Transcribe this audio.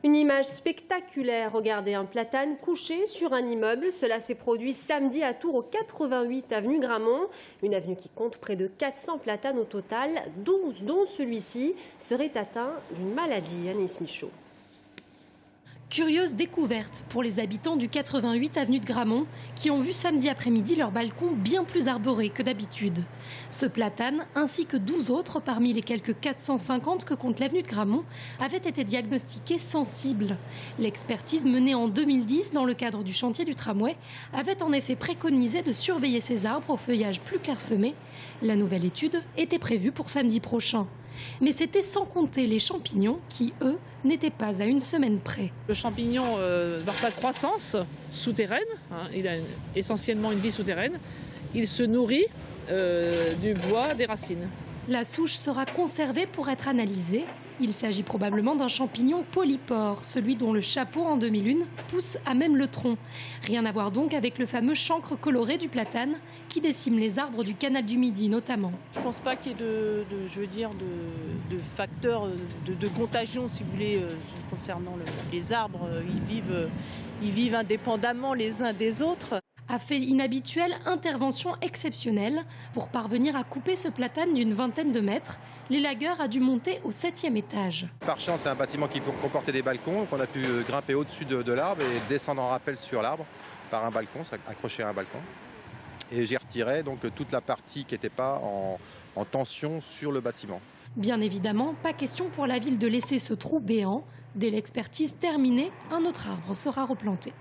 Une image spectaculaire. Regardez, un platane couché sur un immeuble. Cela s'est produit samedi à Tours, au 88 avenue Gramont. Une avenue qui compte près de 400 platanes au total, 12 dont celui-ci serait atteint d'une maladie. Anaïs Michaud. Curieuse découverte pour les habitants du 88 avenue de Gramont qui ont vu samedi après-midi leur balcon bien plus arboré que d'habitude. Ce platane ainsi que 12 autres parmi les quelques 450 que compte l'avenue de Gramont avaient été diagnostiqués sensibles. L'expertise menée en 2010 dans le cadre du chantier du tramway avait en effet préconisé de surveiller ces arbres au feuillage plus clairsemé. La nouvelle étude était prévue pour samedi prochain. Mais c'était sans compter les champignons qui, eux, n'étaient pas à une semaine près. Le champignon, dans sa croissance souterraine, il a essentiellement une vie souterraine, il se nourrit du bois, des racines. La souche sera conservée pour être analysée. Il s'agit probablement d'un champignon polypore, celui dont le chapeau en 2001 pousse à même le tronc. Rien à voir donc avec le fameux chancre coloré du platane qui décime les arbres du canal du Midi notamment. Je ne pense pas qu'il y ait de facteurs de contagion, si vous voulez, concernant les arbres. Ils vivent indépendamment les uns des autres. A fait inhabituel, intervention exceptionnelle. Pour parvenir à couper ce platane d'une vingtaine de mètres, l'élagueur a dû monter au 7e étage. Par chance, c'est un bâtiment qui comportait des balcons, donc on a pu grimper au-dessus de l'arbre et descendre en rappel sur l'arbre par un balcon, accroché à un balcon. Et j'ai retiré donc toute la partie qui n'était pas en tension sur le bâtiment. Bien évidemment, pas question pour la ville de laisser ce trou béant. Dès l'expertise terminée, un autre arbre sera replanté.